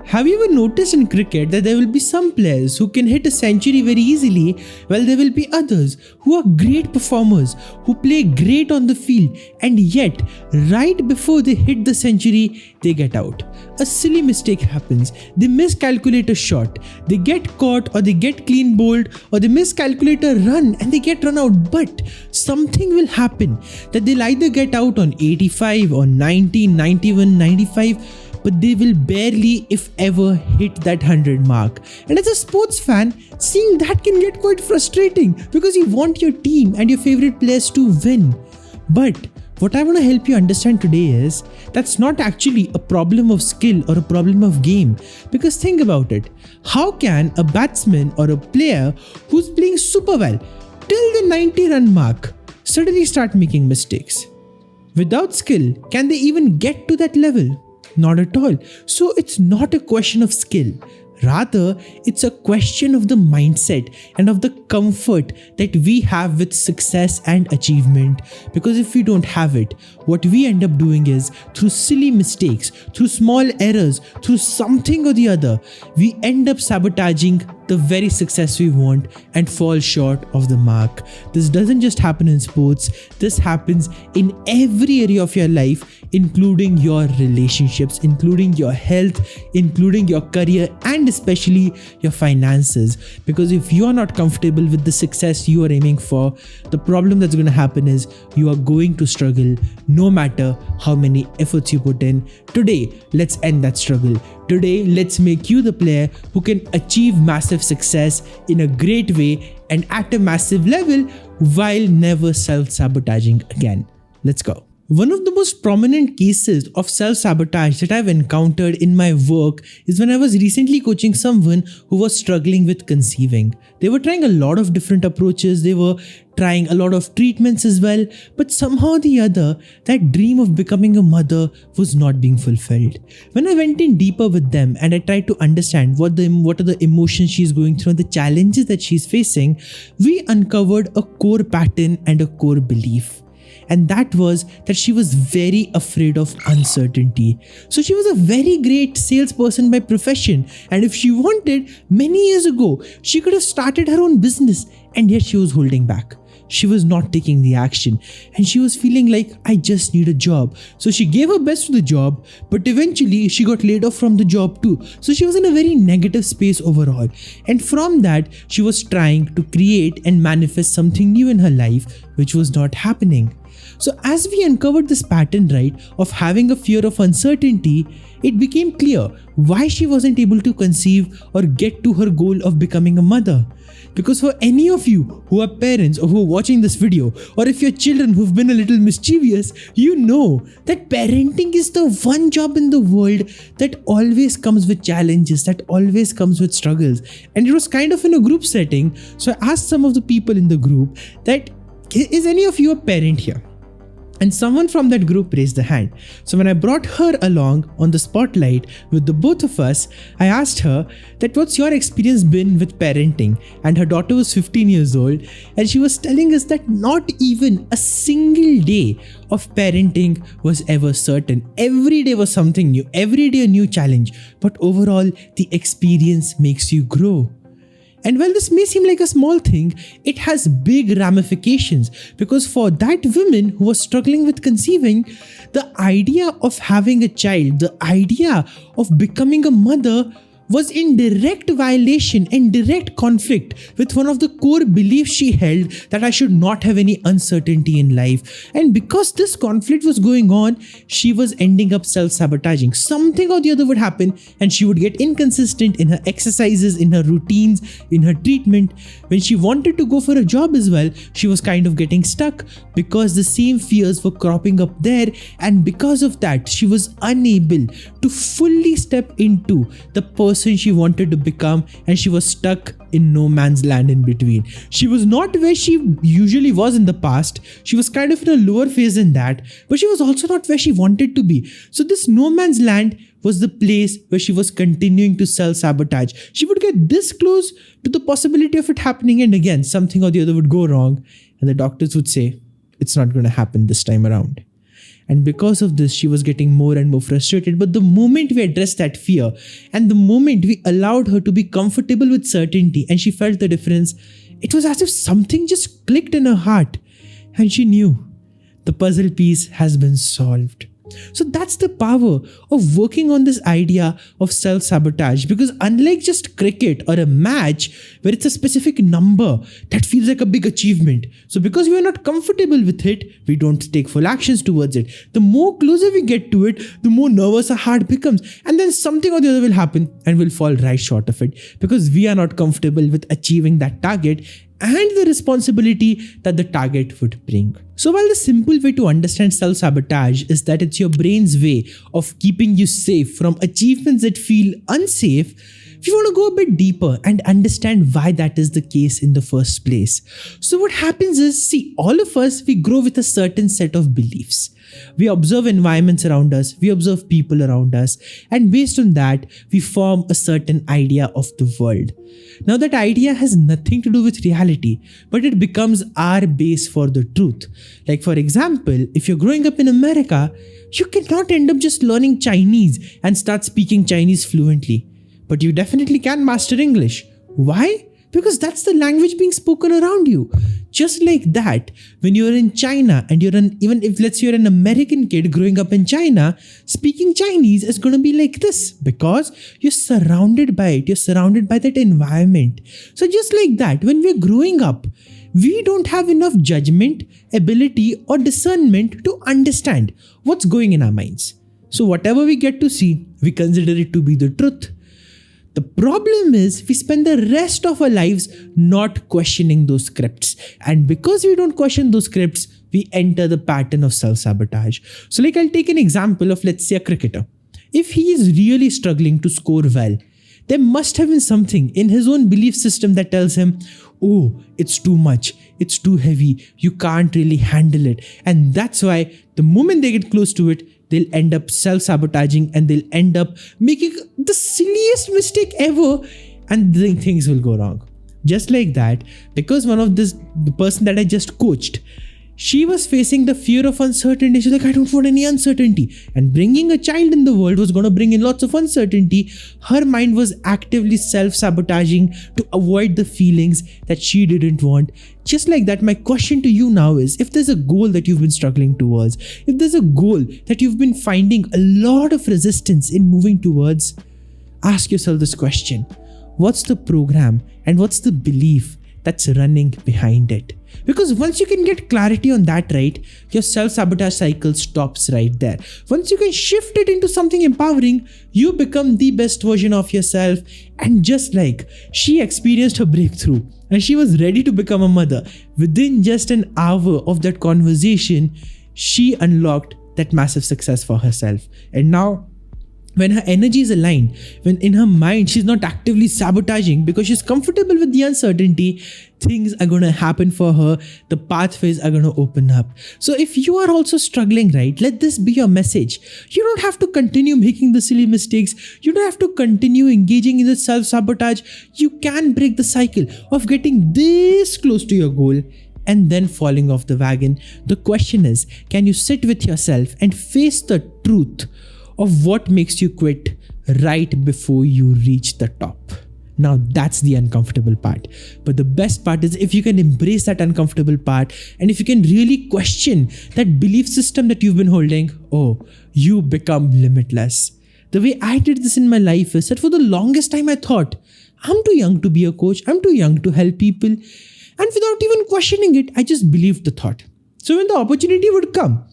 Have you ever noticed in cricket that there will be some players who can hit a century very easily, while there will be others who are great performers, who play great on the field, and yet right before they hit the century, they get out. A silly mistake happens, they miscalculate a shot, they get caught or they get clean bowled or they miscalculate a run and they get run out, but something will happen that they'll either get out on 85 or 90, 91, 95, but they will barely, if ever, hit that 100 mark. And as a sports fan, seeing that can get quite frustrating because you want your team and your favorite players to win. But what I want to help you understand today is that's not actually a problem of skill or a problem of game. Because think about it. How can a batsman or a player who's playing super well till the 90 run mark suddenly start making mistakes? Without skill, can they even get to that level? Not at all. So it's not a question of skill. Rather, it's a question of the mindset and of the comfort that we have with success and achievement. Because if we don't have it, what we end up doing is through silly mistakes, through small errors, through something or the other, we end up sabotaging the very success we want and fall short of the mark. This doesn't just happen in sports, this happens in every area of your life, including your relationships, including your health, including your career, and especially your finances. Because if you are not comfortable with the success you are aiming for, the problem that's going to happen is you are going to struggle no matter how many efforts you put in. Today, let's end that struggle. Today, let's make you the player who can achieve massive success in a great way and at a massive level while never self-sabotaging again. Let's go. One of the most prominent cases of self-sabotage that I've encountered in my work is when I was recently coaching someone who was struggling with conceiving. They were trying a lot of different approaches, they were trying a lot of treatments as well, but somehow or the other, that dream of becoming a mother was not being fulfilled. When I went in deeper with them and I tried to understand what are the emotions she's going through and the challenges that she's facing, we uncovered a core pattern and a core belief. And that was that she was very afraid of uncertainty. So she was a very great salesperson by profession. And if she wanted, many years ago, she could have started her own business. And yet she was holding back. She was not taking the action. And she was feeling like, I just need a job. So she gave her best to the job, but eventually she got laid off from the job too. So she was in a very negative space overall. And from that, she was trying to create and manifest something new in her life, which was not happening. So as we uncovered this pattern, right, of having a fear of uncertainty, it became clear why she wasn't able to conceive or get to her goal of becoming a mother. Because for any of you who are parents or who are watching this video, or if your children who've been a little mischievous, you know that parenting is the one job in the world that always comes with challenges, that always comes with struggles. And it was kind of in a group setting. So I asked some of the people in the group that, is any of you a parent here? And someone from that group raised the hand. So when I brought her along on the spotlight with the both of us, I asked her that what's your experience been with parenting? And her daughter was 15 years old and she was telling us that not even a single day of parenting was ever certain. Every day was something new, every day a new challenge, but overall the experience makes you grow. And while this may seem like a small thing, it has big ramifications because for that woman who was struggling with conceiving, the idea of having a child, the idea of becoming a mother was in direct violation and direct conflict with one of the core beliefs she held, that I should not have any uncertainty in life. And because this conflict was going on, she was ending up self-sabotaging. Something or the other would happen and she would get inconsistent in her exercises, in her routines, in her treatment. When she wanted to go for a job as well, she was kind of getting stuck because the same fears were cropping up there, and because of that, she was unable to fully step into the person she wanted to become, and she was stuck in no man's land in between. She was not where she usually was in the past. She was kind of in a lower phase than that, but she was also not where she wanted to be. So this no man's land was the place where she was continuing to self-sabotage. She would get this close to the possibility of it happening, and again, something or the other would go wrong, and the doctors would say, it's not going to happen this time around. And because of this, she was getting more and more frustrated. But the moment we addressed that fear and the moment we allowed her to be comfortable with certainty and she felt the difference, it was as if something just clicked in her heart and she knew the puzzle piece has been solved. So that's the power of working on this idea of self-sabotage, because unlike just cricket or a match where it's a specific number that feels like a big achievement, so because we are not comfortable with it, we don't take full actions towards it. The more closer we get to it, the more nervous our heart becomes, and then something or the other will happen and we'll fall right short of it because we are not comfortable with achieving that target and the responsibility that the target would bring. So while the simple way to understand self-sabotage is that it's your brain's way of keeping you safe from achievements that feel unsafe, we want to go a bit deeper and understand why that is the case in the first place. So what happens is, see, all of us, we grow with a certain set of beliefs. We observe environments around us, we observe people around us, and based on that, we form a certain idea of the world. Now that idea has nothing to do with reality, but it becomes our base for the truth. Like for example, if you're growing up in America, you cannot end up just learning Chinese and start speaking Chinese fluently. But you definitely can master English. Why? Because that's the language being spoken around you. Just like that, when you're in China and even if let's say you're an American kid growing up in China, speaking Chinese is going to be like this because you're surrounded by it. You're surrounded by that environment. So just like that, when we're growing up, we don't have enough judgment, ability or discernment to understand what's going in our minds. So whatever we get to see, we consider it to be the truth. The problem is we spend the rest of our lives not questioning those scripts. And because we don't question those scripts, we enter the pattern of self-sabotage. So like I'll take an example of, let's say, a cricketer. If he is really struggling to score well, there must have been something in his own belief system that tells him, oh, it's too much, it's too heavy, you can't really handle it. And that's why the moment they get close to it, they'll end up self-sabotaging and they'll end up making the silliest mistake ever and then things will go wrong. Just like that, because the person that I just coached, she was facing the fear of uncertainty. She's like, I don't want any uncertainty. And bringing a child in the world was going to bring in lots of uncertainty. Her mind was actively self-sabotaging to avoid the feelings that she didn't want. Just like that, my question to you now is, if there's a goal that you've been struggling towards, if there's a goal that you've been finding a lot of resistance in moving towards, ask yourself this question. What's the program and what's the belief that's running behind it? Because once you can get clarity on that, right, your self-sabotage cycle stops right there. Once you can shift it into something empowering, you become the best version of yourself. And just like she experienced her breakthrough and she was ready to become a mother, within just an hour of that conversation, she unlocked that massive success for herself. And now, when her energy is aligned, when in her mind she's not actively sabotaging because she's comfortable with the uncertainty, things are going to happen for her. The pathways are going to open up. So if you are also struggling, right, let this be your message. You don't have to continue making the silly mistakes. You don't have to continue engaging in the self-sabotage. You can break the cycle of getting this close to your goal and then falling off the wagon. The question is, can you sit with yourself and face the truth of what makes you quit right before you reach the top? Now that's the uncomfortable part. But the best part is if you can embrace that uncomfortable part and if you can really question that belief system that you've been holding, oh, you become limitless. The way I did this in my life is that for the longest time I thought, I'm too young to be a coach, I'm too young to help people. And without even questioning it, I just believed the thought. So when the opportunity would come,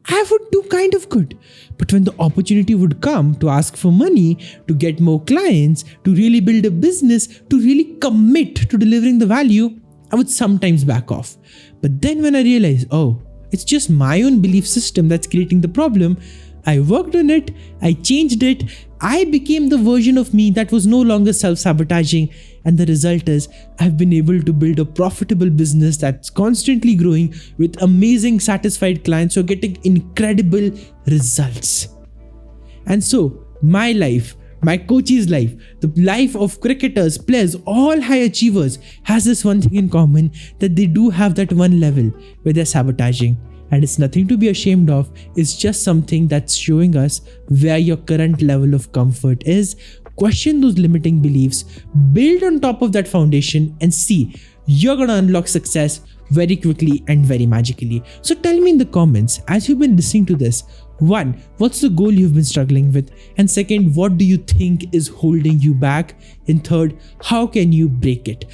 I would do kind of good. But when the opportunity would come to ask for money, to get more clients, to really build a business, to really commit to delivering the value, I would sometimes back off. But then when I realized, oh, it's just my own belief system that's creating the problem, I worked on it, I changed it, I became the version of me that was no longer self-sabotaging. And the result is I've been able to build a profitable business that's constantly growing with amazing satisfied clients who are getting incredible results. And so my life, my coach's life, the life of cricketers, players, all high achievers has this one thing in common, that they do have that one level where they're sabotaging. and it's nothing to be ashamed of. It's just something that's showing us where your current level of comfort is. Question those limiting beliefs, build on top of that foundation, and see you're gonna unlock success very quickly and very magically. So tell me in the comments, as you've been listening to this, 1. What's the goal you've been struggling with? And 2nd, what do you think is holding you back? And 3rd, how can you break it?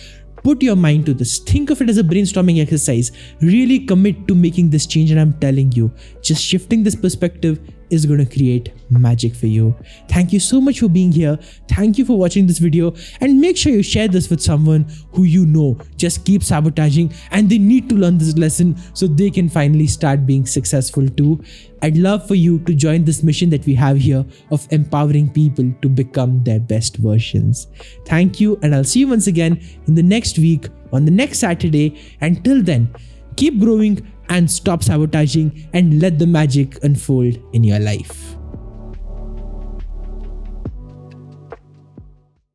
Put your mind to this. Think of it as a brainstorming exercise. Really commit to making this change, and I'm telling you, just shifting this perspective is going to create magic for you. Thank you so much for being here. Thank you for watching this video, and make sure you share this with someone who you know just keeps sabotaging and they need to learn this lesson so they can finally start being successful too. I'd love for you to join this mission that we have here of empowering people to become their best versions. Thank you, and I'll see you once again in the next week on the next Saturday. Until then, keep growing and stop sabotaging, and let the magic unfold in your life.